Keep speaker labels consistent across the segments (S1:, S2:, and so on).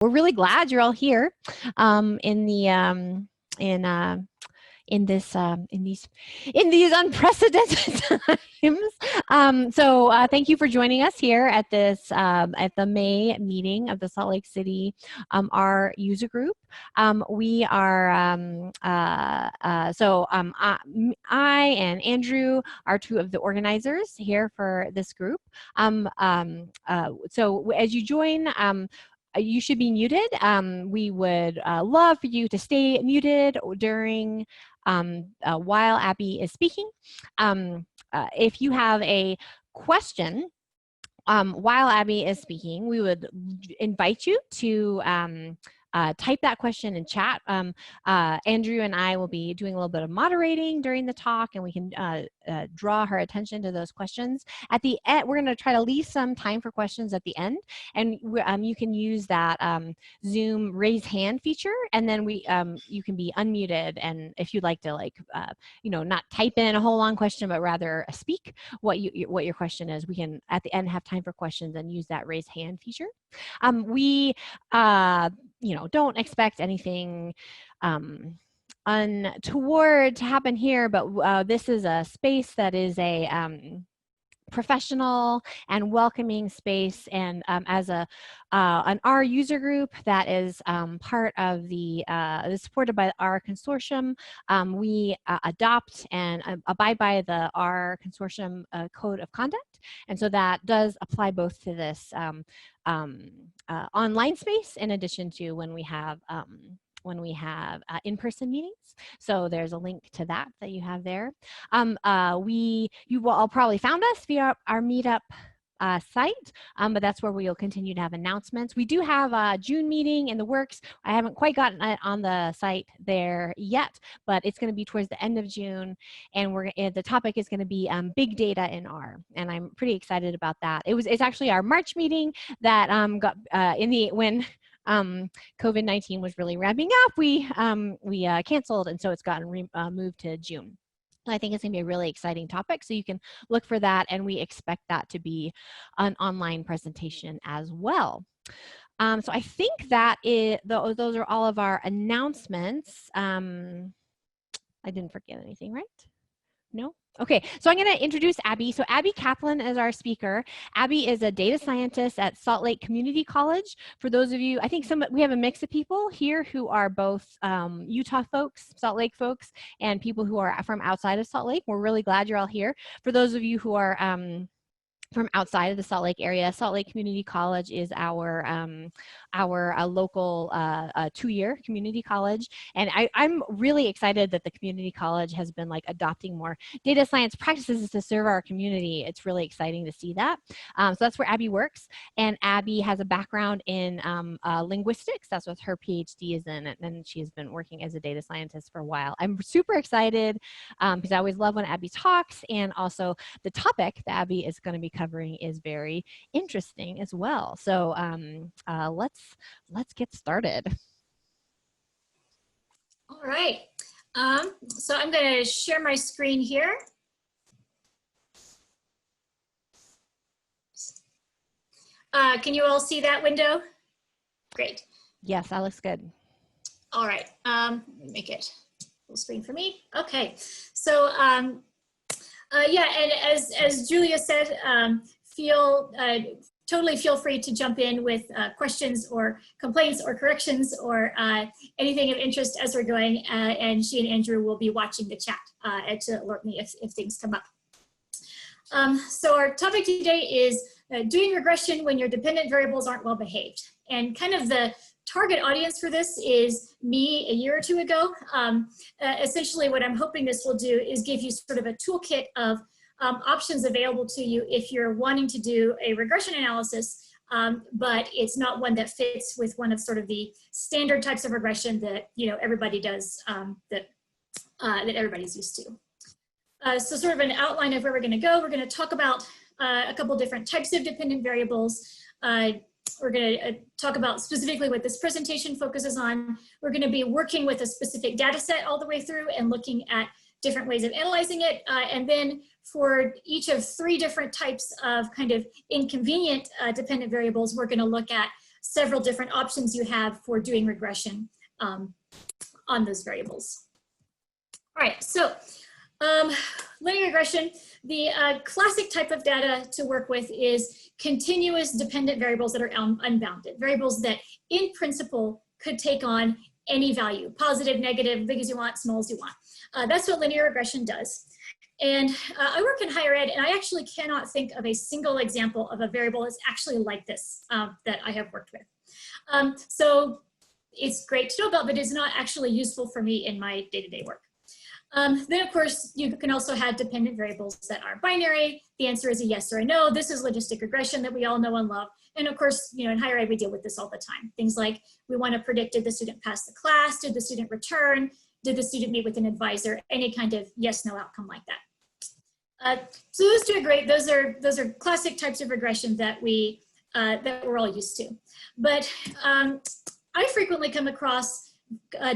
S1: We're really glad you're all here in these unprecedented times. Thank you for joining us here at this at the May meeting of the Salt Lake City our user group. We are I and Andrew are two of the organizers here for this group. So as you join, you should be muted. We would love for you to stay muted during while Abby is speaking. If you have a question while Abby is speaking, we would invite you to type that question in chat. Andrew and I will be doing a little bit of moderating during the talk, and we can draw her attention to those questions. At the end, we're going to try to leave some time for questions at the end, and you can use that Zoom raise hand feature, and then you can be unmuted, and if you'd like to not type in a whole long question, but rather speak what your question is, we can at the end have time for questions and use that raise hand feature. We don't expect anything untoward to happen here, but this is a space that is a professional and welcoming space, and as an R user group that is part of the supported by our consortium, we adopt and abide by the R consortium code of conduct, and so that does apply both to this online space in addition to when we have in-person meetings. So there's a link to that you have there. You will all probably found us via our meetup site, but that's where we'll continue to have announcements. We do have a June meeting in the works. I haven't quite gotten it on the site there yet, but it's going to be towards the end of June, and the topic is going to be big data in R, and I'm pretty excited about that. It's actually our March meeting that when COVID-19 was really ramping up, we canceled, and so it's gotten moved to June. I think it's going to be a really exciting topic, so you can look for that, and we expect that to be an online presentation as well. So I think that those are all of our announcements. I didn't forget anything, right? No? Okay, so I'm going to introduce Abby. So Abby Kaplan is our speaker. Abby is a data scientist at Salt Lake Community College. For those of you, I think we have a mix of people here who are both Utah folks, Salt Lake folks, and people who are from outside of Salt Lake. We're really glad you're all here. For those of you who are from outside of the Salt Lake area, Salt Lake Community College is our local 2-year community college, and I'm really excited that the community college has been adopting more data science practices to serve our community. It's really exciting to see that. So that's where Abby works, and Abby has a background in linguistics. That's what her PhD is in, and she has been working as a data scientist for a while. I'm super excited because I always love when Abby talks, and also the topic that Abby is going to be covering is very interesting as well. So let's get started.
S2: All right. So I'm going to share my screen here. Can you all see that window? Great.
S1: Yes, that looks good.
S2: All right. Let me make it full screen for me. Okay. So yeah, and as Julia said, totally feel free to jump in with questions or complaints or corrections or anything of interest as we're going, and she and Andrew will be watching the chat to alert me if things come up. So our topic today is doing regression when your dependent variables aren't well behaved. And kind of the target audience for this is me a year or two ago. Essentially what I'm hoping this will do is give you sort of a toolkit of options available to you if you're wanting to do a regression analysis, but it's not one that fits with one of sort of the standard types of regression that everybody does, that everybody's used to. So sort of an outline of where we're going to go. We're going to talk about a couple different types of dependent variables. We're going to talk about specifically what this presentation focuses on. We're going to be working with a specific data set all the way through and looking at different ways of analyzing it. And then for each of 3 different types of kind of inconvenient dependent variables, we're going to look at several different options you have for doing regression on those variables. All right, so linear regression, the classic type of data to work with is continuous dependent variables that are unbounded, variables that in principle could take on any value, positive, negative, big as you want, small as you want. That's what linear regression does. And I work in higher ed, and I actually cannot think of a single example of a variable that's actually like this that I have worked with. So it's great to know about, but it's not actually useful for me in my day-to-day work. Then of course, you can also have dependent variables that are binary. The answer is a yes or a no. This is logistic regression that we all know and love. And of course, you know, in higher ed, we deal with this all the time. Things like we want to predict, did the student pass the class? Did the student return? Did the student meet with an advisor? Any kind of yes, no outcome like that. So those two are great. Those are classic types of regression that we're all used to. But I frequently come across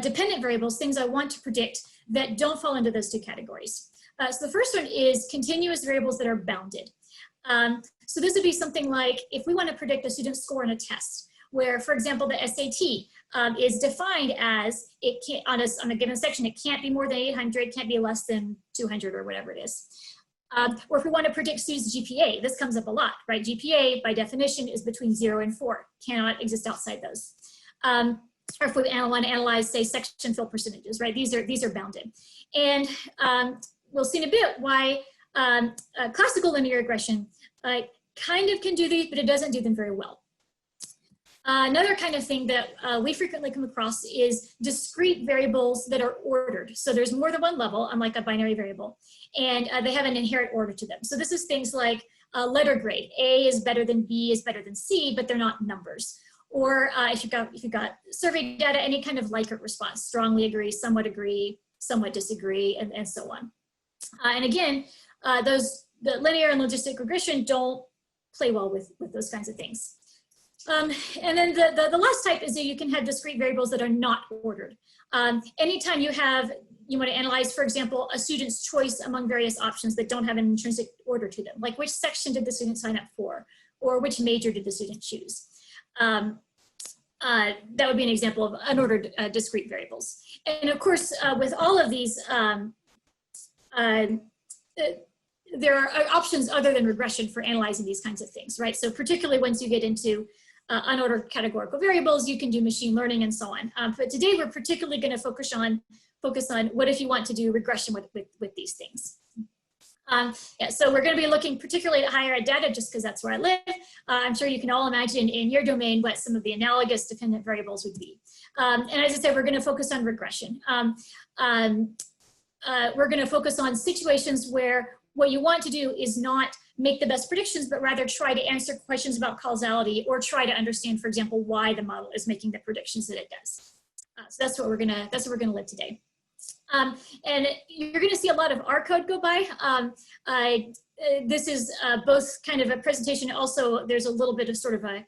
S2: dependent variables, things I want to predict that don't fall into those two categories. So the first one is continuous variables that are bounded. So this would be something like if we want to predict a student's score on a test, where, for example, the SAT is defined as it can't, on a given section, it can't be more than 800, can't be less than 200 or whatever it is. Or if we want to predict students' GPA, this comes up a lot, right? GPA, by definition, is between 0 and 4, cannot exist outside those. Or if we want to analyze, say, section fill percentages, right? These are bounded. And we'll see in a bit why classical linear regression kind of can do these, but it doesn't do them very well. Another kind of thing that we frequently come across is discrete variables that are ordered. So there's more than one level, unlike a binary variable, and they have an inherent order to them. So this is things like letter grade. A is better than B is better than C, but they're not numbers. Or if you've got survey data, any kind of Likert response, strongly agree, somewhat disagree, and so on. And again, the linear and logistic regression don't play well with those kinds of things. And then the last type is that you can have discrete variables that are not ordered. Anytime you want to analyze, for example, a student's choice among various options that don't have an intrinsic order to them, like which section did the student sign up for, or which major did the student choose. That would be an example of unordered discrete variables. And of course, with all of these, there are options other than regression for analyzing these kinds of things, right? So particularly once you get into unordered categorical variables, you can do machine learning and so on. But today we're particularly going to focus on what if you want to do regression with these things. Yeah, so we're going to be looking particularly at higher ed data just because that's where I live. I'm sure you can all imagine in your domain what some of the analogous dependent variables would be. And as I said, we're going to focus on regression. We're going to focus on situations where what you want to do is not make the best predictions, but rather try to answer questions about causality or try to understand, for example, why the model is making the predictions that it does. So that's what we're gonna live today. And you're gonna see a lot of R code go by. This is both kind of a presentation. Also, there's a little bit of sort of a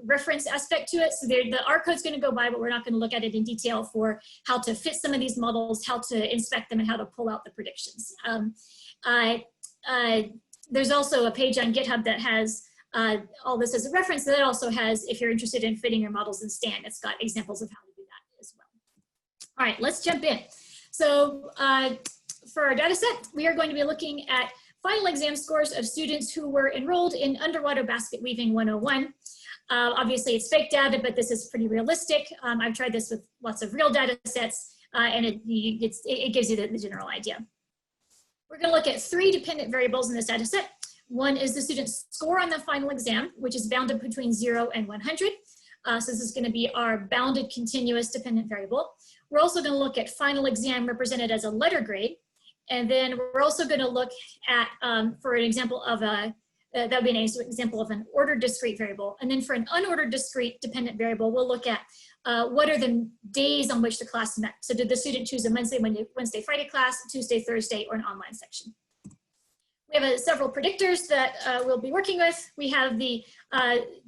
S2: reference aspect to it. So the R code's gonna go by, but we're not gonna look at it in detail for how to fit some of these models, how to inspect them, and how to pull out the predictions. There's also a page on GitHub that has all this as a reference. That also has, if you're interested in fitting your models in STAN, it's got examples of how to do that as well. All right, let's jump in. So for our data set, we are going to be looking at final exam scores of students who were enrolled in Underwater Basket Weaving 101. Obviously it's fake data, but this is pretty realistic. I've tried this with lots of real data sets, and it gives you the general idea. We're going to look at 3 dependent variables in this data set. One is the student's score on the final exam, which is bounded between 0 and 100. So this is going to be our bounded continuous dependent variable. We're also going to look at final exam represented as a letter grade. And then we're also going to look at, for an example of that would be an example of an ordered discrete variable. And then for an unordered discrete dependent variable, we'll look at what are the days on which the class met. So did the student choose a Wednesday, Friday class, Tuesday, Thursday, or an online section? We have several predictors that we'll be working with. We have the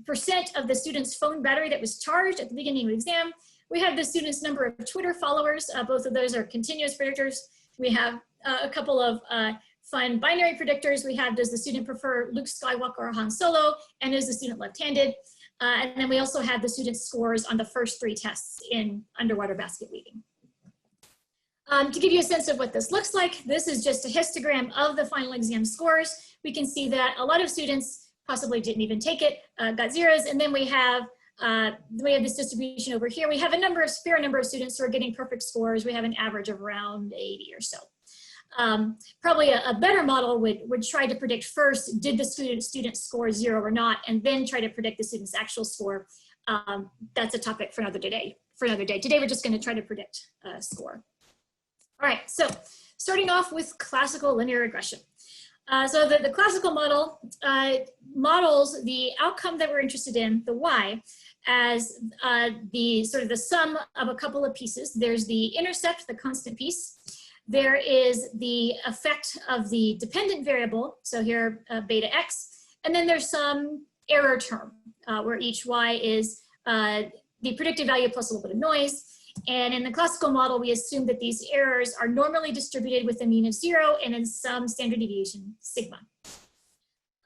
S2: percent of the student's phone battery that was charged at the beginning of the exam. We have the student's number of Twitter followers. Both of those are continuous predictors. We have a couple of fun binary predictors. We have, does the student prefer Luke Skywalker or Han Solo? And is the student left-handed? And then we also have the students' scores on the first 3 tests in underwater basket weaving. To give you a sense of what this looks like, this is just a histogram of the final exam scores. We can see that a lot of students possibly didn't even take it, got zeros, and then we have this distribution over here. We have a fair number of students who are getting perfect scores. We have an average of around 80 or so. Probably a better model would try to predict first, did the student score 0 or not, and then try to predict the student's actual score. That's a topic for another day. Today we're just going to try to predict score. All right, so starting off with classical linear regression. So the classical model models the outcome that we're interested in, the y, as the sum of a couple of pieces. There's the intercept, the constant piece. There is the effect of the dependent variable, so here beta x, and then there's some error term where each y is the predicted value plus a little bit of noise. And in the classical model, we assume that these errors are normally distributed with a mean of 0 and in some standard deviation sigma.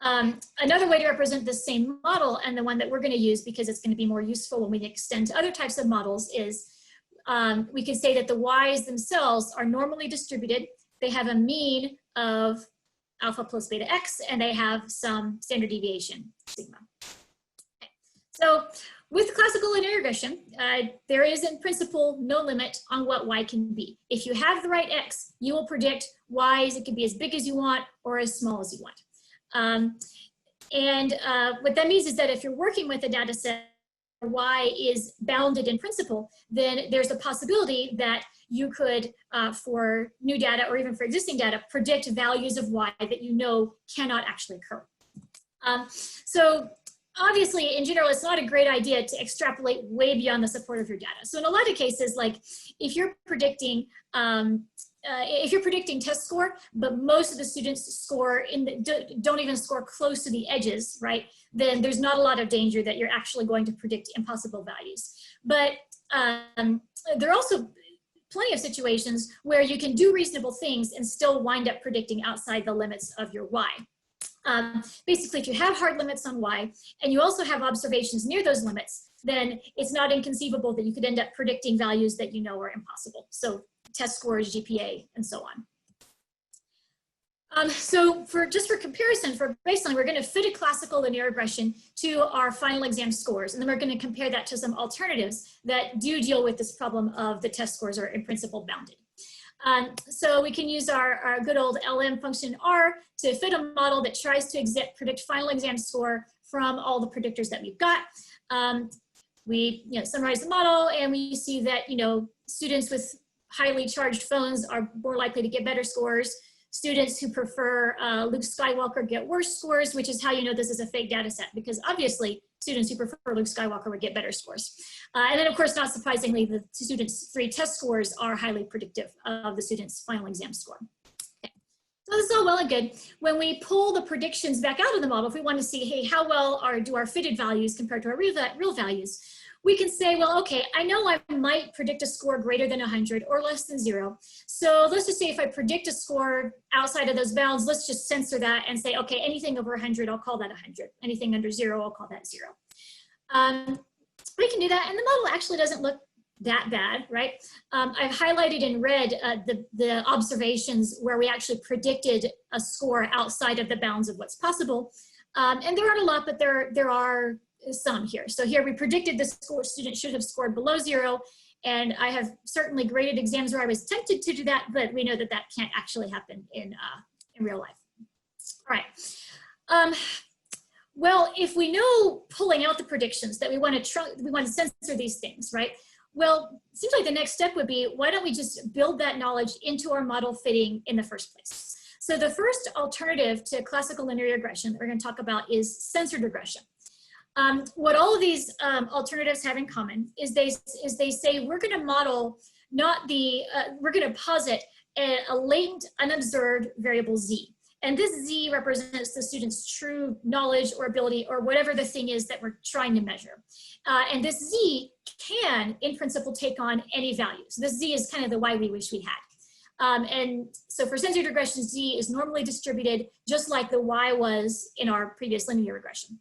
S2: Another way to represent the same model, and the one that we're going to use because it's going to be more useful when we extend to other types of models, is we can say that the y's themselves are normally distributed. They have a mean of alpha plus beta x, and they have some standard deviation sigma. Okay. So with classical linear regression, there is in principle no limit on what y can be. If you have the right x, you will predict y's. It can be as big as you want or as small as you want. What that means is that if you're working with a data set, y is bounded in principle, then there's a possibility that you could, for new data or even for existing data, predict values of y that you know cannot actually occur. So obviously, in general, it's not a great idea to extrapolate way beyond the support of your data. So in a lot of cases, like if you're predicting test score, but most of the students score don't even score close to the edges, right? Then there's not a lot of danger that you're actually going to predict impossible values. But there are also plenty of situations where you can do reasonable things and still wind up predicting outside the limits of your y. Basically, if you have hard limits on y, and you also have observations near those limits, then it's not inconceivable that you could end up predicting values that you know are impossible. So test scores, GPA, and so on. So just for comparison, for baseline, we're going to fit a classical linear regression to our final exam scores, and then we're going to compare that to some alternatives that do deal with this problem of the test scores are in principle bounded. So we can use our good old LM function R to fit a model that tries to predict final exam score from all the predictors that we've got. We summarize the model, and we see that students with highly charged phones are more likely to get better scores. Students who prefer Luke Skywalker get worse scores, which is how you know this is a fake data set, because obviously students who prefer Luke Skywalker would get better scores. And then of course, not surprisingly, the students' 3 test scores are highly predictive of the student's final exam score. Okay. So this is all well and good. When we pull the predictions back out of the model, if we want to see, hey, how well do our fitted values compared to our real values, we can say, well, okay, I know I might predict a score greater than 100 or less than 0. So let's just say if I predict a score outside of those bounds, let's just censor that and say, okay, anything over 100, I'll call that 100. Anything under 0, I'll call that 0. We can do that, and the model actually doesn't look that bad, right? I've highlighted in red the observations where we actually predicted a score outside of the bounds of what's possible. And there aren't a lot, but there are some here. So here we predicted the student should have scored below 0, and I have certainly graded exams where I was tempted to do that, but we know that that can't actually happen in real life. All right. Well, if we know pulling out the predictions that we want to censor these things, right? Well, it seems like the next step would be, why don't we just build that knowledge into our model fitting in the first place? So the first alternative to classical linear regression that we're going to talk about is censored regression. What all of these alternatives have in common is they say we're going to model we're going to posit a latent unobserved variable z. And this z represents the student's true knowledge or ability or whatever the thing is that we're trying to measure. And this z can, in principle, take on any value. So this z is kind of the y we wish we had. And so for censored regression, z is normally distributed just like the y was in our previous linear regression.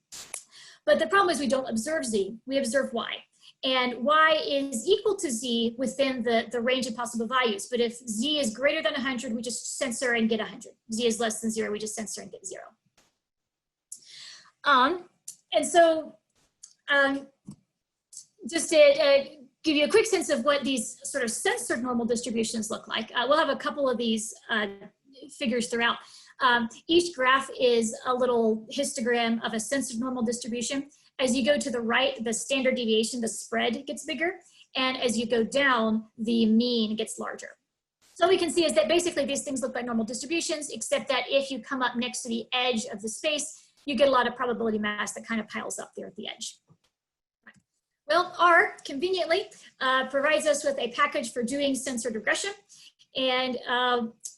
S2: But the problem is we don't observe Z, we observe Y. And Y is equal to Z within the range of possible values. But if Z is greater than 100, we just censor and get 100. Z is less than 0, we just censor and get 0. And so just to give you a quick sense of what these sort of censored normal distributions look like, we'll have a couple of these figures throughout. Each graph is a little histogram of a censored normal distribution. As you go to the right, the standard deviation, the spread gets bigger. And as you go down, the mean gets larger. So what we can see is that basically these things look like normal distributions, except that if you come up next to the edge of the space, you get a lot of probability mass that kind of piles up there at the edge. Well, R conveniently provides us with a package for doing censored regression. And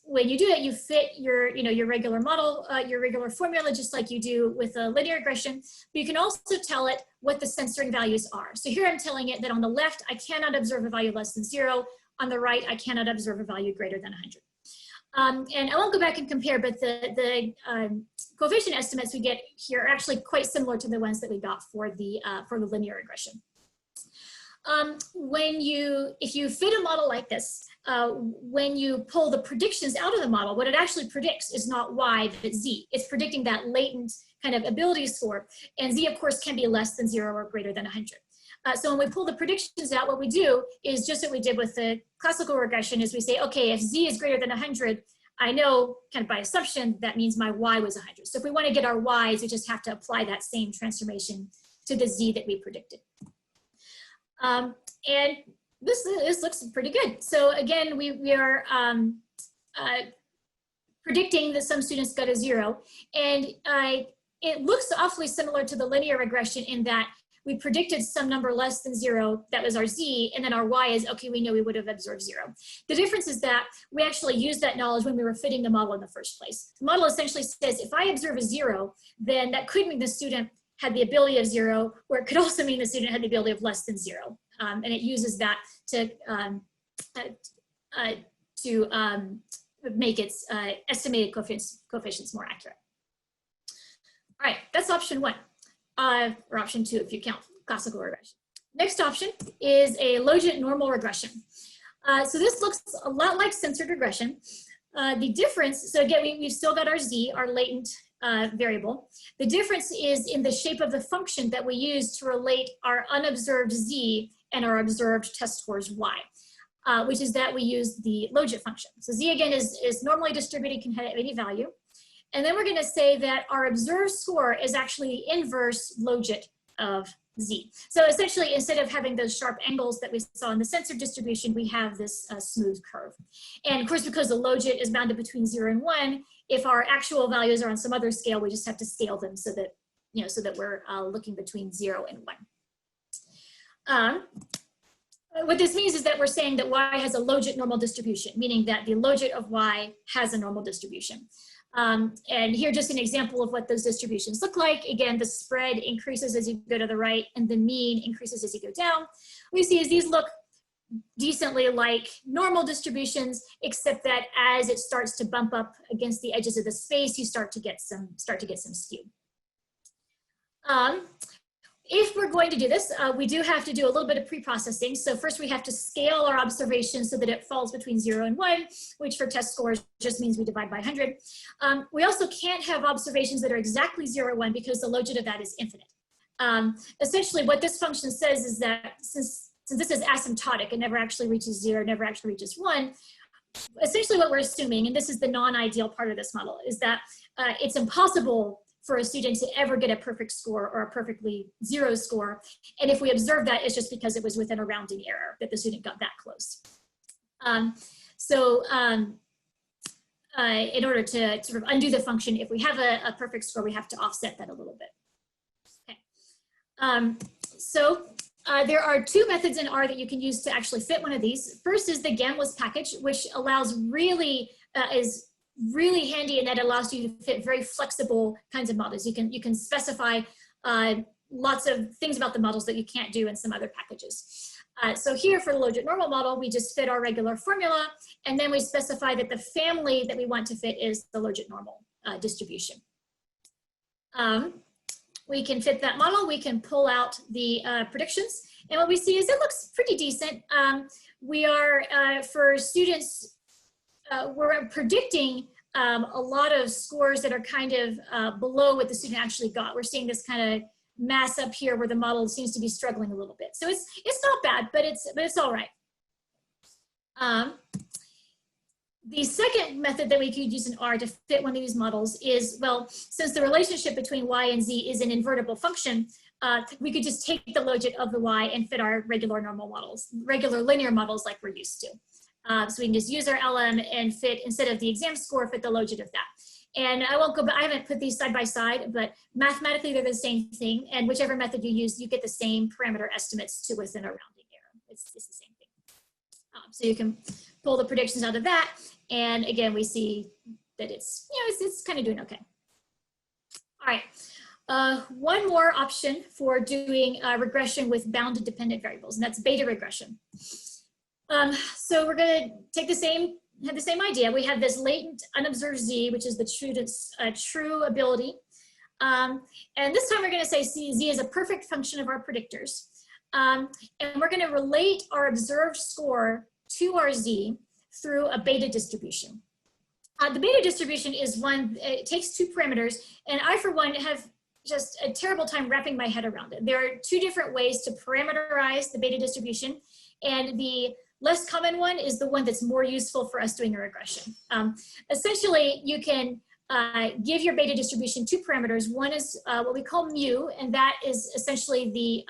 S2: when you do it, you fit your regular model, your regular formula, just like you do with a linear regression. But you can also tell it what the censoring values are. So here I'm telling it that on the left, I cannot observe a value less than 0. On the right, I cannot observe a value greater than 100. And I won't go back and compare, but the coefficient estimates we get here are actually quite similar to the ones that we got for the linear regression. If you fit a model like this, when you pull the predictions out of the model, what it actually predicts is not Y, but Z. It's predicting that latent kind of ability score. And Z, of course, can be less than 0 or greater than 100. So when we pull the predictions out, what we do is just what we did with the classical regression is we say, okay, if Z is greater than 100, I know kind of by assumption that means my Y was 100. So if we want to get our Ys, we just have to apply that same transformation to the Z that we predicted. And this looks pretty good. So again, we are predicting that some students go to 0. And it looks awfully similar to the linear regression in that we predicted some number less than 0, that was our Z, and then our Y is, okay, we know we would have observed 0. The difference is that we actually used that knowledge when we were fitting the model in the first place. The model essentially says, if I observe a 0, then that could mean the student had the ability of 0, or it could also mean the student had the ability of less than 0. And it uses that to make its estimated coefficients more accurate. All right, that's option 1. Or option 2 if you count classical regression. Next option is a Logit-normal regression. So this looks a lot like censored regression. The difference, so again, we've still got our Z, our latent variable. The difference is in the shape of the function that we use to relate our unobserved Z and our observed test scores Y, which is that we use the Logit function. So Z again is normally distributed, can have any value. And then we're going to say that our observed score is actually the inverse Logit of Z. So essentially, instead of having those sharp angles that we saw in the censored distribution, we have this smooth curve. And of course, because the Logit is bounded between 0 and 1, if our actual values are on some other scale, we just have to scale them so that, so that we're looking between 0 and 1. What this means is that we're saying that Y has a Logit-normal distribution, meaning that the Logit of Y has a normal distribution. And here just an example of what those distributions look like. Again, the spread increases as you go to the right and the mean increases as you go down. What we see is these look decently like normal distributions, except that as it starts to bump up against the edges of the space, you start to get some skew. If we're going to do this, we do have to do a little bit of pre-processing. So first we have to scale our observation so that it falls between 0 and 1, which for test scores just means we divide by 100. We also can't have observations that are exactly 0 or 1 because the Logit of that is infinite. Essentially what this function says is that since this is asymptotic, it never actually reaches 0, never actually reaches 1, essentially what we're assuming, and this is the non-ideal part of this model, is that it's impossible for a student to ever get a perfect score or a perfectly 0 score. And if we observe that, it's just because it was within a rounding error that the student got that close. In order to sort of undo the function, if we have a perfect score, we have to offset that a little bit. Okay. There are 2 methods in R that you can use to actually fit one of these. First is the gambless package, which allows is really handy in that it allows you to fit very flexible kinds of models. You can specify lots of things about the models that you can't do in some other packages. So here for the Logit-normal model, we just fit our regular formula, and then we specify that the family that we want to fit is the Logit-normal distribution. we can fit that model, we can pull out the predictions, and what we see is it looks pretty decent. We are, for students, we're predicting a lot of scores that are kind of below what the student actually got. We're seeing this kind of mass up here where the model seems to be struggling a little bit. So it's not bad, but it's all right. The second method that we could use in R to fit one of these models is, well, since the relationship between y and z is an invertible function, we could just take the logit of the y and fit our regular normal models, regular linear models like we're used to. So we can just use our LM and fit, instead of the exam score, fit the logit of that. And I won't go, but I haven't put these side by side, but mathematically they're the same thing. And whichever method you use, you get the same parameter estimates to within a rounding error. It's the same thing. So you can pull the predictions out of that. And again, we see that it's, it's kind of doing okay. All right. One more option for doing regression with bounded dependent variables, and that's beta regression. So we're going to take the same idea. We have this latent unobserved z, which is the true ability. And this time we're going to say z is a perfect function of our predictors. And we're going to relate our observed score to our z through a beta distribution. The beta distribution is one, it takes two parameters, and I, for one, have just a terrible time wrapping my head around it. There are two different ways to parameterize the beta distribution, and the less common one is the one that's more useful for us doing a regression. Essentially, you can give your beta distribution two parameters. One is what we call mu, and that is essentially the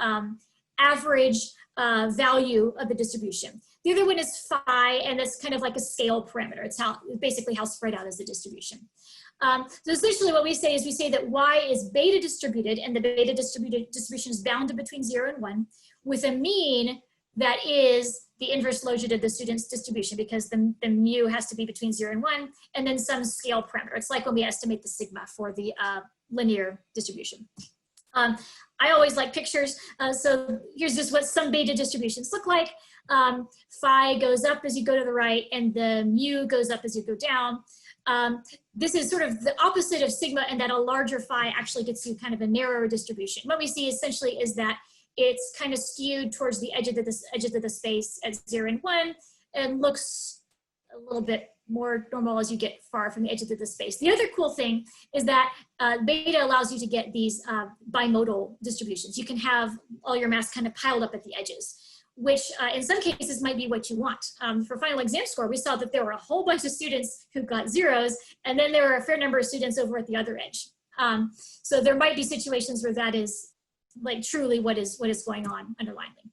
S2: average value of the distribution. The other one is phi, and that's kind of like a scale parameter. It's basically how spread out is the distribution. So essentially what we say is we say that y is beta distributed, and the beta distribution is bounded between 0 and 1 with a mean that is the inverse logit of the student's distribution, because the mu has to be between 0 and 1, and then some scale parameter. It's like when we estimate the sigma for the linear distribution. I always like pictures, so here's just what some beta distributions look like. Phi goes up as you go to the right, and the mu goes up as you go down. This is sort of the opposite of sigma, and that a larger phi actually gets you kind of a narrower distribution. What we see essentially is that it's kind of skewed towards the edges of the space at 0 and 1, and looks a little bit more normal as you get far from the edges of the space. The other cool thing is that beta allows you to get these bimodal distributions. You can have all your mass kind of piled up at the edges, which in some cases might be what you want. For final exam score, we saw that there were a whole bunch of students who got zeros, and then there were a fair number of students over at the other edge. So there might be situations where that is like truly what is going on underlyingly.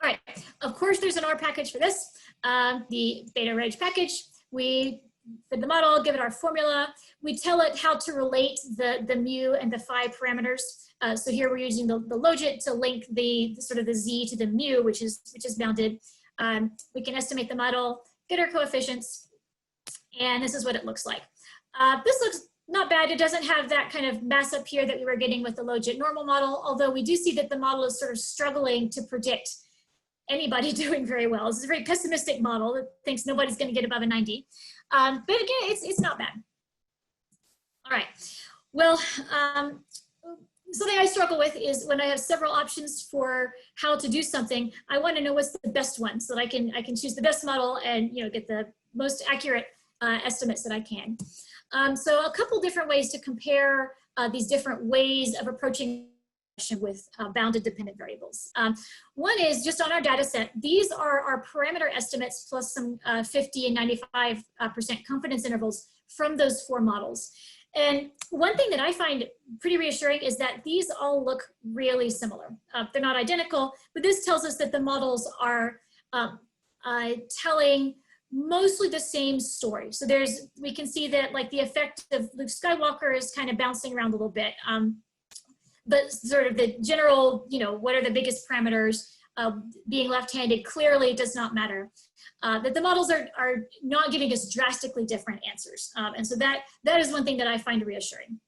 S2: All right, of course there's an R package for this, the beta reg package. We fit the model, give it our formula. We tell it how to relate the mu and the phi parameters. So here we're using the logit to link the sort of the z to the mu, which is bounded. We can estimate the model, get our coefficients, and this is what it looks like. This looks not bad. It doesn't have that kind of mass up here that we were getting with the Logit-normal model, although we do see that the model is sort of struggling to predict anybody doing very well. This is a very pessimistic model that thinks nobody's going to get above a 90. But again, it's not bad. All right. Well, something I struggle with is when I have several options for how to do something, I want to know what's the best one so that I can choose the best model and get the most accurate estimates that I can. So a couple different ways to compare these different ways of approaching with bounded dependent variables. One is just on our data set. These are our parameter estimates plus some 50 and 95% confidence intervals from those four models. And one thing that I find pretty reassuring is that these all look really similar. They're not identical, but this tells us that the models are telling mostly the same story. So we can see that like the effect of Luke Skywalker is kind of bouncing around a little bit. But sort of the general, what are the biggest parameters, being left-handed clearly does not matter. That the models are not giving us drastically different answers. And so that is one thing that I find reassuring.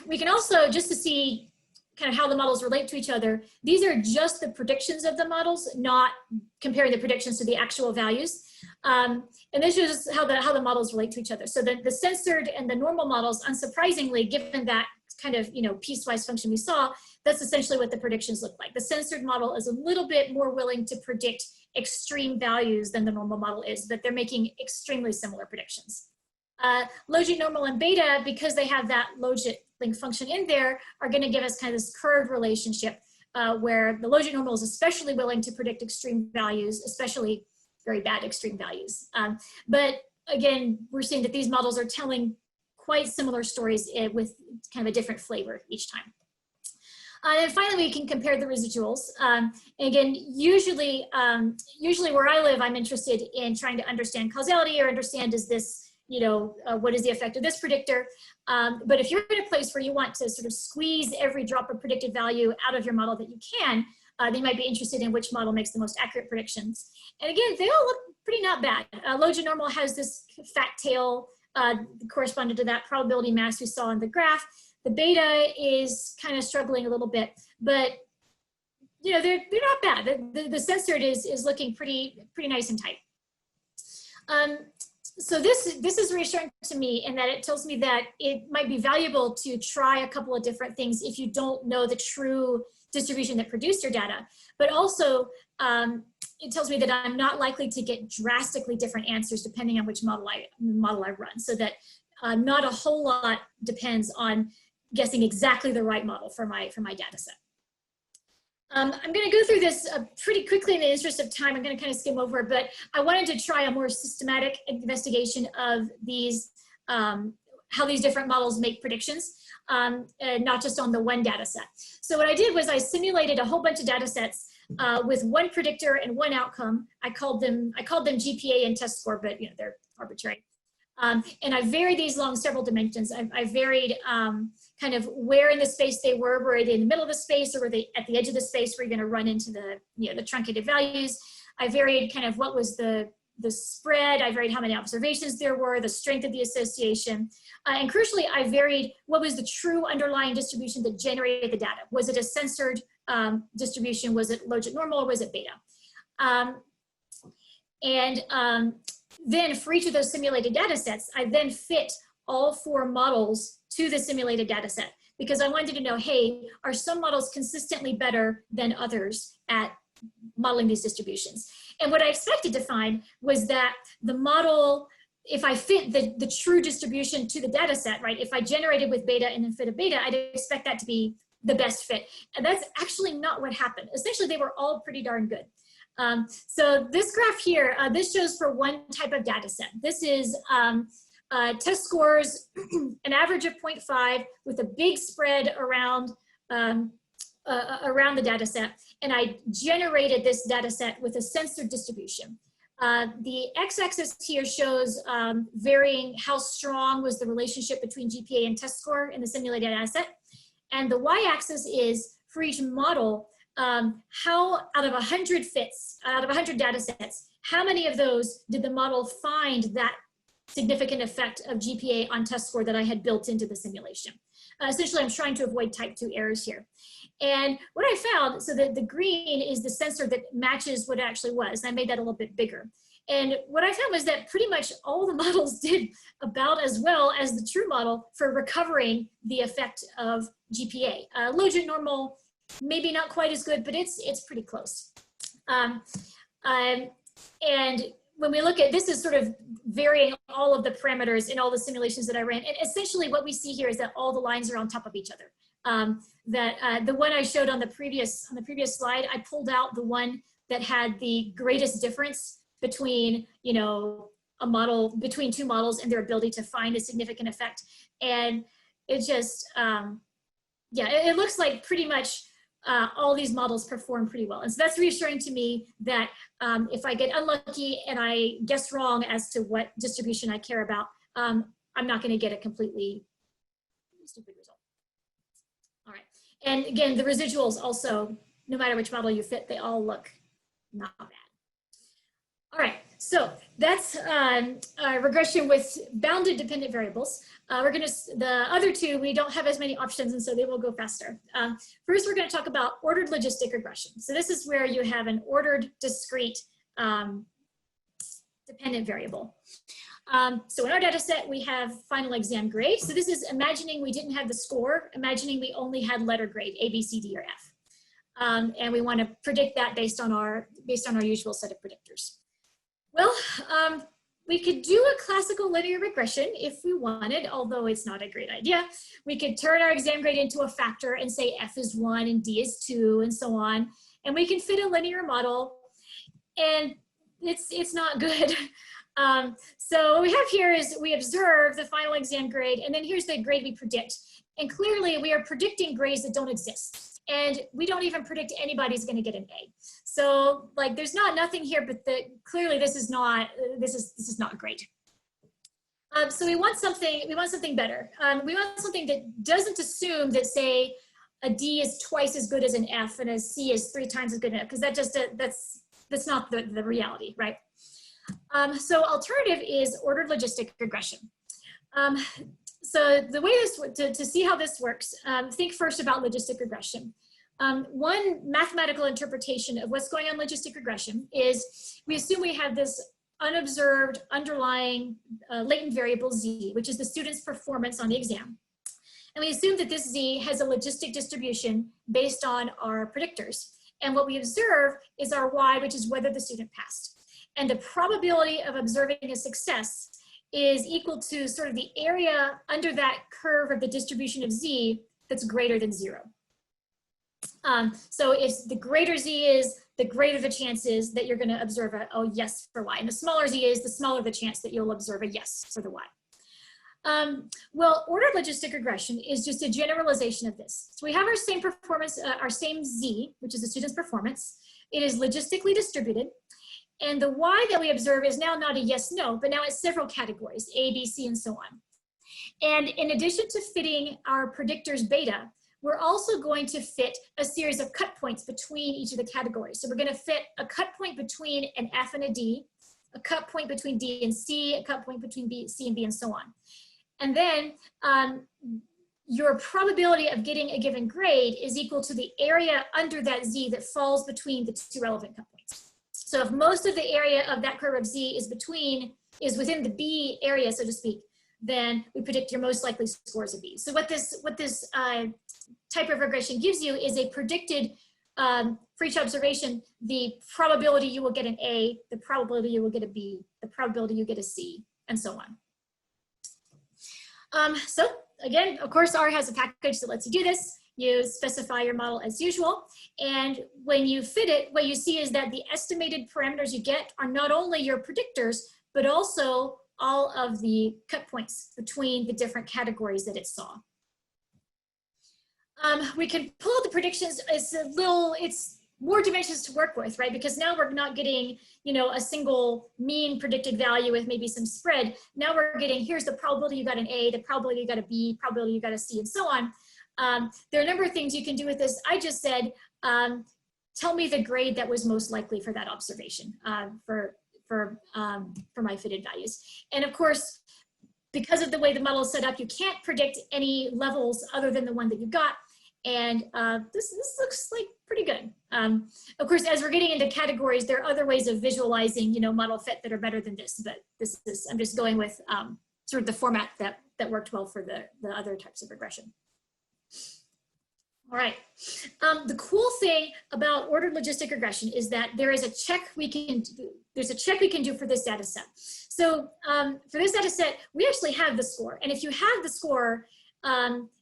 S2: We can also, just to see kind of how the models relate to each other, these are just the predictions of the models, not comparing the predictions to the actual values. And this shows how the models relate to each other. So the censored and the normal models, unsurprisingly, given that kind of, piecewise function we saw, that's essentially what the predictions look like. The censored model is a little bit more willing to predict extreme values than the normal model is, but they're making extremely similar predictions. Logit-normal and beta, because they have that logit link function in there, are going to give us kind of this curved relationship where the logit-normal is especially willing to predict extreme values, especially very bad extreme values. But again, we're seeing that these models are telling quite similar stories with kind of a different flavor each time. And finally, we can compare the residuals. Again, usually where I live, I'm interested in trying to understand causality or understand, is this, what is the effect of this predictor? But if you're in a place where you want to sort of squeeze every drop of predicted value out of your model that you can, then you might be interested in which model makes the most accurate predictions. And again, they all look pretty not bad. Logit-normal has this fat tail corresponded to that probability mass we saw in the graph. The beta is kind of struggling a little bit, but they're not bad. The censored is looking pretty nice and tight. So this is reassuring to me in that it tells me that it might be valuable to try a couple of different things if you don't know the true distribution that produced your data, but also it tells me that I'm not likely to get drastically different answers depending on which model I run, so that not a whole lot depends on guessing exactly the right model for my data set. I'm going to go through this pretty quickly in the interest of time. I'm going to kind of skim over, but I wanted to try a more systematic investigation of these, how these different models make predictions, not just on the one data set. So what I did was I simulated a whole bunch of data sets with one predictor and one outcome. I called them GPA and test score, but they're arbitrary. And I varied these along several dimensions. I varied kind of where in the space they were. Were they in the middle of the space, or were they at the edge of the space where you're going to run into the the truncated values? I varied kind of what was the spread. I varied how many observations there were, the strength of the association, and crucially, I varied what was the true underlying distribution that generated the data. Was it a censored distribution? Was it logit-normal, or was it beta? Then for each of those simulated data sets, I then fit all 4 models to the simulated data set, because I wanted to know, hey, are some models consistently better than others at modeling these distributions? And what I expected to find was that the model, if I fit the true distribution to the data set, right, if I generated with beta and then fit a beta, I'd expect that to be the best fit. And that's actually not what happened. Essentially, they were all pretty darn good. So this graph here, this shows for one type of data set. This is test scores, an average of 0.5 with a big spread around the data set. And I generated this data set with a censored distribution. The x-axis here shows varying how strong was the relationship between GPA and test score in the simulated data set. And the y-axis is for each model, how out of 100 fits, out of 100 data sets, how many of those did the model find that significant effect of GPA on test score that I had built into the simulation? Essentially, I'm trying to avoid type 2 errors here. And what I found, so the green is the sensor that matches what it actually was. I made that a little bit bigger. And what I found was that pretty much all the models did about as well as the true model for recovering the effect of GPA. Logit-normal, maybe not quite as good, but it's pretty close. And when we look at, this is sort of varying all of the parameters in all the simulations that I ran. And essentially what we see here is that all the lines are on top of each other. The one I showed on the previous slide, I pulled out the one that had the greatest difference between, a model, between 2 models and their ability to find a significant effect. And it just, yeah, it looks like pretty much all these models perform pretty well. And so that's reassuring to me that if I get unlucky and I guess wrong as to what distribution I care about, I'm not going to get a completely stupid result. All right. And again, the residuals also, no matter which model you fit, they all look not bad. All right. So that's regression with bounded dependent variables. The other 2, we don't have as many options, and so they will go faster. First, we're going to talk about ordered logistic regression. So this is where you have an ordered discrete dependent variable. So in our data set, we have final exam grade. So this is imagining we didn't have the score, imagining we only had letter grade, A, B, C, D, or F. And we want to predict that based on our usual set of predictors. Well, we could do a classical linear regression if we wanted, although it's not a great idea. We could turn our exam grade into a factor and say F is 1 and D is 2 and so on. And we can fit a linear model, and it's not good. So what we have here is we observe the final exam grade, and then here's the grade we predict. And clearly we are predicting grades that don't exist. And we don't even predict anybody's going to get an A. So like there's nothing here, but clearly this is not great. So we want something better. We want something that doesn't assume that, say, a D is twice as good as an F and a C is 3 times as good as an F, because that's not the reality, right? So alternative is ordered logistic regression. So the way to see how this works, think first about logistic regression. One mathematical interpretation of what's going on in logistic regression is we assume we have this unobserved underlying latent variable Z, which is the student's performance on the exam. And we assume that this Z has a logistic distribution based on our predictors. And what we observe is our Y, which is whether the student passed. And the probability of observing a success is equal to sort of the area under that curve of the distribution of Z that's greater than 0. So if the greater Z is, the greater the chances that you're going to observe a yes for Y. And the smaller Z is, the smaller the chance that you'll observe a yes for the Y. Well, ordered logistic regression is just a generalization of this. So we have our same performance, our same Z, which is the student's performance. It is logistically distributed. And the Y that we observe is now not a yes, no, but now it's several categories, A, B, C, and so on. And in addition to fitting our predictors beta, we're also going to fit a series of cut points between each of the categories. So we're going to fit a cut point between an F and a D, a cut point between D and C, a cut point between B, C and B, and so on. And then your probability of getting a given grade is equal to the area under that Z that falls between the 2 relevant cut points. So if most of the area of that curve of Z is within the B area, so to speak, then we predict your most likely scores of B. So what this type of regression gives you is a predicted, for each observation, the probability you will get an A, the probability you will get a B, the probability you get a C, and so on. So again, of course, R has a package that lets you do this. You specify your model as usual. And when you fit it, what you see is that the estimated parameters you get are not only your predictors, but also all of the cut points between the different categories that it saw. We can pull out the predictions. It's more dimensions to work with, right? Because now we're not getting, a single mean predicted value with maybe some spread. Now we're getting, here's the probability you got an A, the probability you got a B, probability you got a C, and so on. There are a number of things you can do with this. I just said, tell me the grade that was most likely for that observation for my fitted values. And of course, because of the way the model is set up, you can't predict any levels other than the one that you got. And this looks like pretty good. Of course, as we're getting into categories, there are other ways of visualizing, model fit that are better than this. But I'm just going with sort of the format that worked well for the other types of regression. All right. The cool thing about ordered logistic regression is that there is a check we can do. There's a check we can do for this data set. So for this data set, we actually have the score. And if you have the score,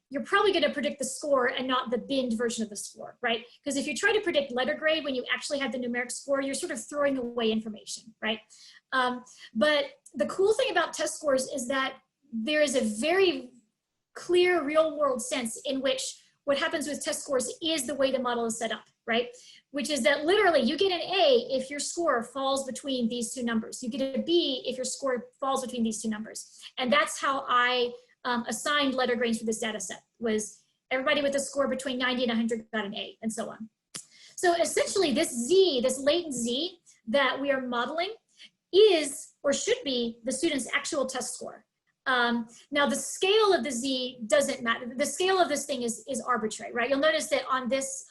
S2: you're probably going to predict the score and not the binned version of the score, right? Because if you try to predict letter grade when you actually have the numeric score, you're sort of throwing away information, right? But the cool thing about test scores is that there is a very clear real world sense in which what happens with test scores is the way the model is set up, right? Which is that literally you get an A if your score falls between these 2 numbers. You get a B if your score falls between these 2 numbers. And that's how I assigned letter grades for this data set, was everybody with a score between 90 and 100 got an A, and so on. So essentially this Z, this latent Z that we are modeling is, or should be, the student's actual test score. Now the scale of the Z doesn't matter. The scale of this thing is arbitrary, right? You'll notice that on this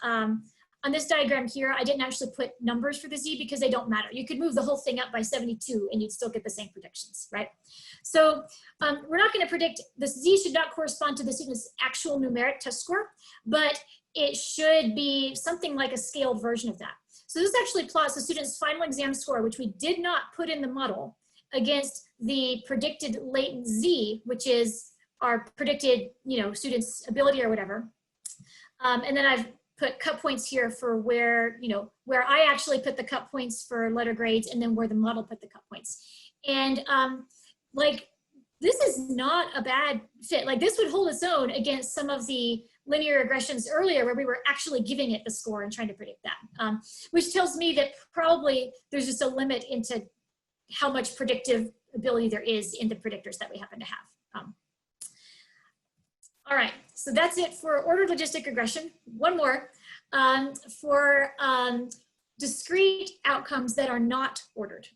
S2: on this diagram here, I didn't actually put numbers for the Z because they don't matter. You could move the whole thing up by 72 and you'd still get the same predictions, right? So we're not going to predict, the Z should not correspond to the student's actual numeric test score, but it should be something like a scaled version of that. So this actually plots the student's final exam score, which we did not put in the model, against the predicted latent Z, which is our predicted, student's ability or whatever. And then I've put cut points here for where, where I actually put the cut points for letter grades and then where the model put the cut points. And like, this is not a bad fit. Like, this would hold its own against some of the linear regressions earlier where we were actually giving it the score and trying to predict that, which tells me that probably there's just a limit into how much predictive ability there is in the predictors that we happen to have. All right, so that's it for ordered logistic regression. One more, for discrete outcomes that are not ordered,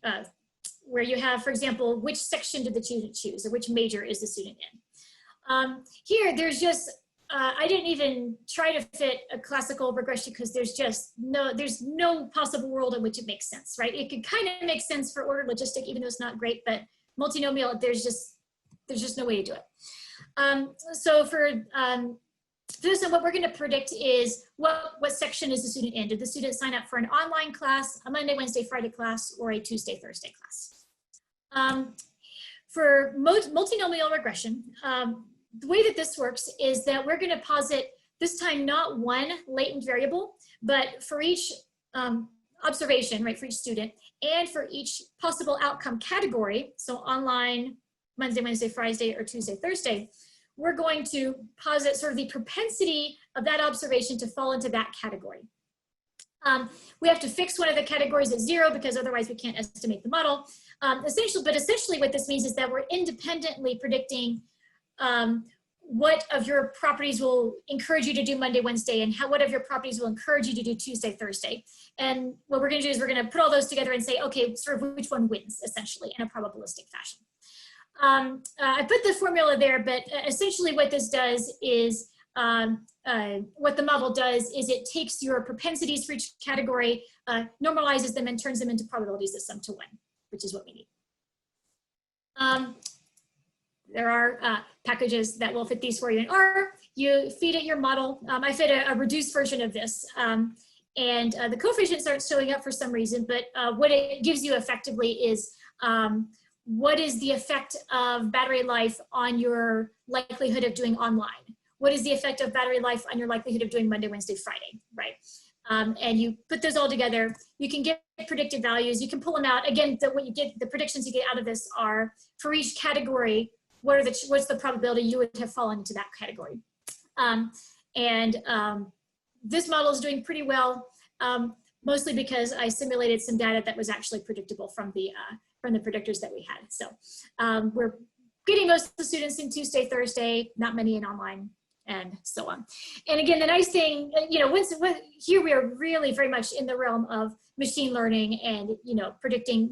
S2: where you have, for example, which section did the student choose or which major is the student in. Here, there's just, I didn't even try to fit a classical regression because there's no possible world in which it makes sense, right? It could kind of make sense for ordered logistic, even though it's not great, but multinomial, there's just no way to do it. So for this, what we're going to predict is what section is the student in? Did the student sign up for an online class, a Monday, Wednesday, Friday class, or a Tuesday, Thursday class? For multinomial regression, the way that this works is that we're going to posit this time not one latent variable, but for each observation, right, for each student, and for each possible outcome category, so online, Monday, Wednesday, Friday, or Tuesday, Thursday, we're going to posit sort of the propensity of that observation to fall into that category. We have to fix one of the categories at 0 because otherwise we can't estimate the model. Essentially what this means is that we're independently predicting what of your properties will encourage you to do Monday, Wednesday, and what of your properties will encourage you to do Tuesday, Thursday. And what we're going to do is we're going to put all those together and say, okay, sort of which one wins, essentially, in a probabilistic fashion. I put the formula there, but essentially what this does is, what the model does is it takes your propensities for each category, normalizes them, and turns them into probabilities that sum to 1, which is what we need. There are packages that will fit these for you in R. You feed it your model. I fit a reduced version of this. And the coefficients aren't showing up for some reason, but what it gives you effectively is what is the effect of battery life on your likelihood of doing online? What is the effect of battery life on your likelihood of doing Monday, Wednesday, Friday, right? And you put those all together. You can get predicted values. You can pull them out. Again, what you get, the predictions you get out of this are for each category, what's the probability you would have fallen into that category. This model is doing pretty well, mostly because I simulated some data that was actually predictable from the predictors that we had. So we're getting most of the students in Tuesday, Thursday, not many in online, and so on. And again, the nice thing, here we are really very much in the realm of machine learning and, predicting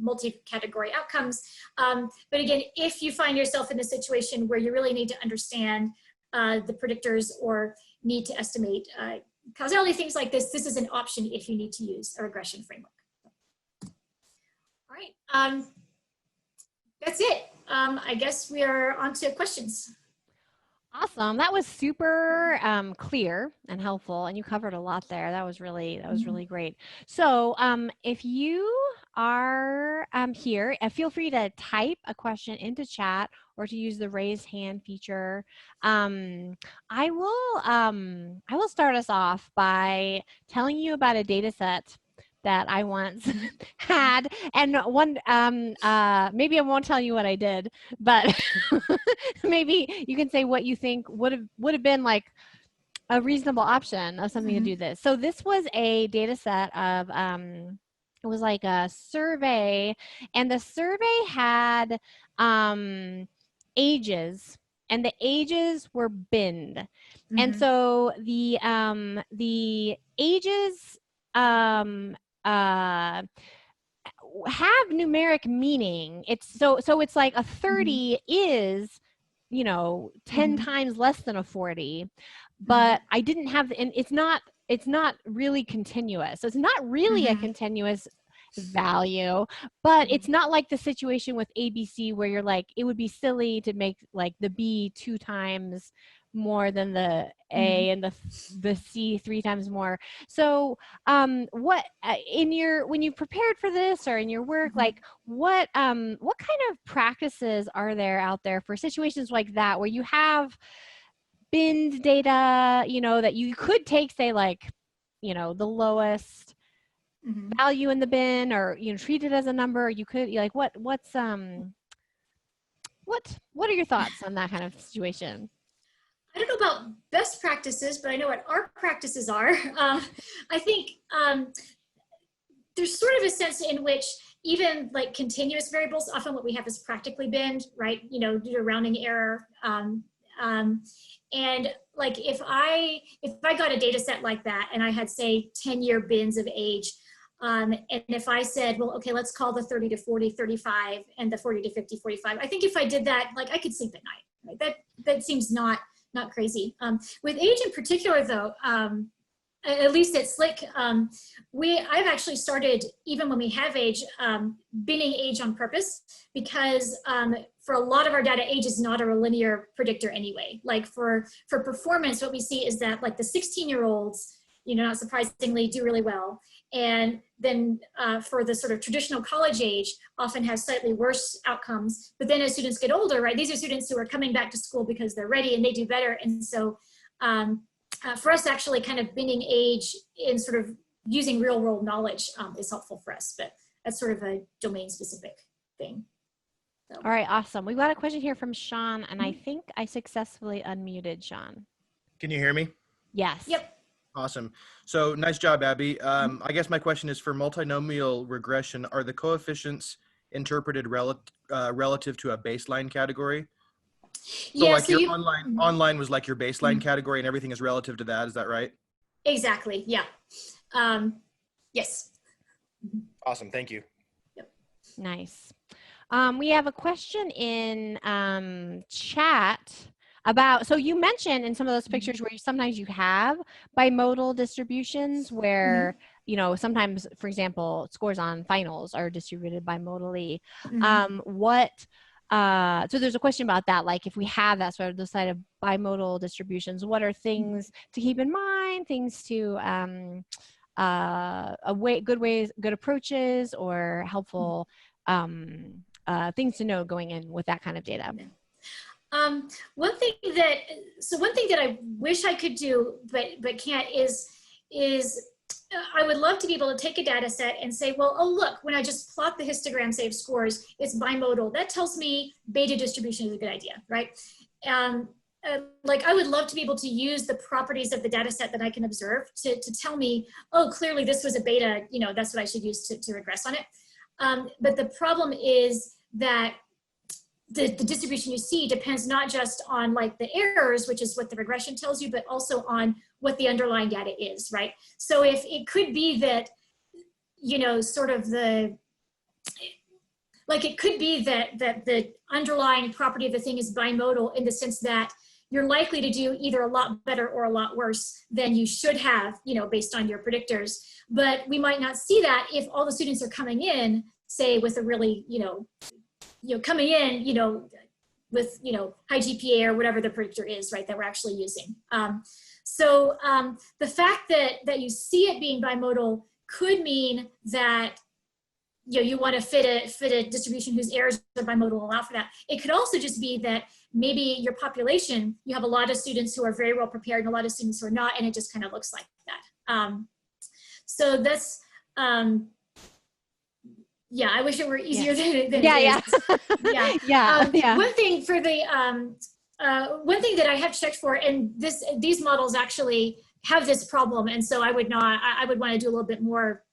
S2: multi-category outcomes. But again, if you find yourself in a situation where you really need to understand the predictors or need to estimate causality, things like this is an option if you need to use a regression framework. All right, that's it. I guess we are on to questions.
S1: Awesome. That was super clear and helpful, and you covered a lot there. That was really great. So if you are here, feel free to type a question into chat or to use the raise hand feature. I will start us off by telling you about a data set that I once had, and maybe I won't tell you what I did, but maybe you can say what you think would have been like a reasonable option of something to do this. So this was a data set of it was like a survey, and the survey had ages, and the ages were binned. And so the ages have numeric meaning. It's so it's like a 30 is 10 times less than a 40, but I didn't have, and it's not it's not really continuous. So it's not really a continuous value, but it's not like the situation with ABC where you're like, it would be silly to make like the B 2 times more than the A and the C 3 times more. So what when you prepared for this or in your work, like what kind of practices are there out there for situations like that where you have binned data, you know, that you could take, say, like, you know, the lowest value in the bin, or, you know, treat it as a number. You could, like, what are your thoughts on that kind of situation?
S2: I don't know about best practices, but I know what our practices are. I think there's sort of a sense in which even like continuous variables, often what we have is practically binned, right? You know, due to rounding error. And like if I got a data set like that and I had, say, 10-year bins of age, and if I said, well, okay, let's call the 30 to 40 35 and the 40 to 50 45, I think if I did that, like, I could sleep at night, right? That seems not crazy. With age in particular, though, at least at Slick, I've actually started, even when we have age, binning age on purpose, because for a lot of our data, age is not a linear predictor anyway. Like for performance, what we see is that like the 16-year-olds, you know, not surprisingly, do really well. And then for the sort of traditional college age, often have slightly worse outcomes. But then as students get older, right, these are students who are coming back to school because they're ready and they do better. And so for us, actually kind of binning age in sort of using real world knowledge is helpful for us, but that's sort of a domain specific thing. So.
S1: All right, awesome. We've got a question here from Sean, and I think I successfully unmuted Sean.
S3: Can you hear me?
S1: Yes.
S2: Yep.
S3: Awesome. So nice job, Abby. I guess my question is, for multinomial regression, are the coefficients interpreted relative to a baseline category? So
S2: yeah,
S3: like
S2: so
S3: your online was like your baseline category and everything is relative to that. Is that right?
S2: Exactly. Yeah. Yes.
S3: Awesome. Thank you.
S2: Yep.
S1: Nice. We have a question in chat about, so you mentioned in some of those pictures where sometimes you have bimodal distributions where, you know, sometimes, for example, scores on finals are distributed bimodally. So there's a question about that, like if we have that sort of the side of bimodal distributions, what are things to keep in mind, things to, good approaches or helpful things to know going in with that kind of data?
S2: One thing that I wish I could do, but can't is I would love to be able to take a data set and say, well, oh, look, when I just plot the histogram, say, of scores, it's bimodal. That tells me beta distribution is a good idea, right? Like I would love to be able to use the properties of the data set that I can observe to tell me, oh, clearly this was a beta, you know, that's what I should use to regress on it. But the problem is that the distribution you see depends not just on like the errors, which is what the regression tells you, but also on what the underlying data is, right? So if it could be that, you know, sort of it could be that the underlying property of the thing is bimodal in the sense that you're likely to do either a lot better or a lot worse than you should have, you know, based on your predictors. But we might not see that if all the students are coming in, say, with a really, coming in, with, high GPA or whatever the predictor is, right, that we're actually using. So the fact that you see it being bimodal could mean that, you want to fit a distribution whose errors are bimodal and allow for that. It could also just be that maybe your population, you have a lot of students who are very well prepared and a lot of students who are not, and it just kind of looks like that. So that's, yeah, I wish it were easier than it is. Yeah. One thing for the, one thing that I have checked for, and these models actually have this problem, and so I would want to do a little bit more,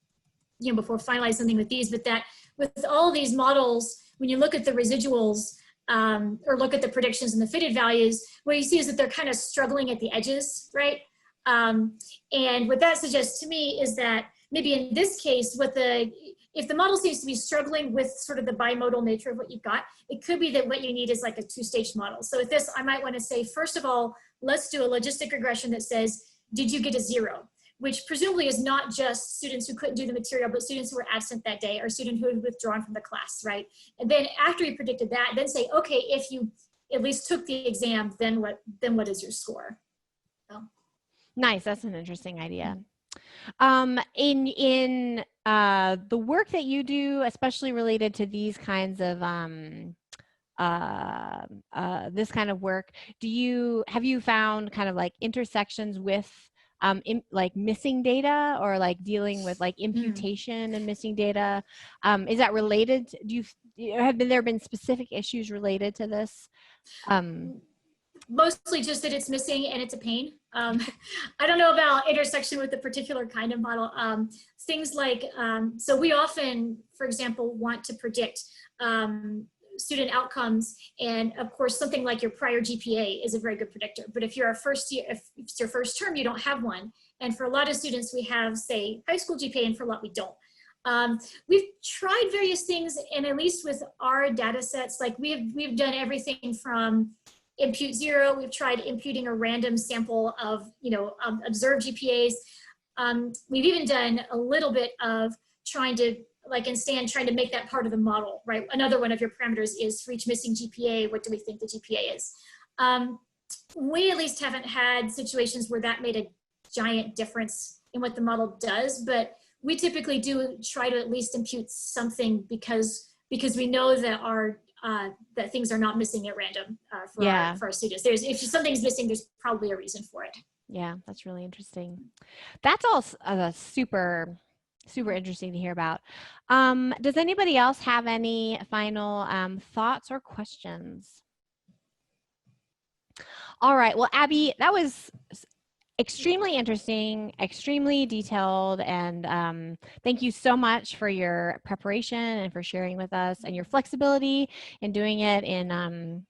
S2: before finalizing something with these, but that with all these models, when you look at the residuals, or look at the predictions and the fitted values, what you see is that they're kind of struggling at the edges, right? And what that suggests to me is that maybe in this case, if the model seems to be struggling with sort of the bimodal nature of what you've got, it could be that what you need is like a two-stage model. So with this, I might want to say, first of all, let's do a logistic regression that says, did you get a 0? which presumably is not just students who couldn't do the material, but students who were absent that day or students who had withdrawn from the class, right? And then after we predicted that, then say, okay, if you at least took the exam, then what is your score? So.
S1: Nice, that's an interesting idea. In the work that you do, especially related to these kinds of this kind of work, have you found kind of like intersections with like missing data, or like dealing with like imputation and missing data? Is that related? Have there been specific issues related to this?
S2: Mostly just that it's missing and it's a pain. I don't know about intersection with a particular kind of model. Things like, so we often, for example, want to predict student outcomes, and of course something like your prior GPA is a very good predictor. But if you're if it's your first term, you don't have one. And for a lot of students, we have, say, high school GPA, and for a lot we don't. We've tried various things, and at least with our data sets, like we've done everything from impute 0. We've tried imputing a random sample of, observed GPAs. We've even done a little bit of trying to, like in Stan, trying to make that part of the model, right? Another one of your parameters is for each missing GPA, what do we think the GPA is? We at least haven't had situations where that made a giant difference in what the model does, but we typically do try to at least impute something because we know that that things are not missing at random for our students. If something's missing, there's probably a reason for it.
S1: Yeah, that's really interesting. That's all super interesting to hear about. Does anybody else have any final thoughts or questions? All right, well, Abby, that was extremely interesting, extremely detailed, and thank you so much for your preparation and for sharing with us, and your flexibility in doing it in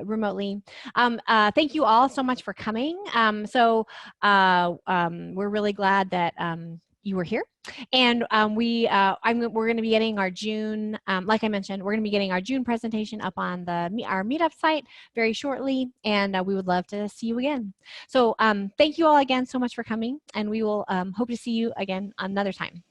S1: remotely. Thank you all so much for coming. We're really glad that you were here, and we're going to be getting our June, like I mentioned, we're going to be getting our June presentation up on our meetup site very shortly, and we would love to see you again. So thank you all again so much for coming, and we will hope to see you again another time.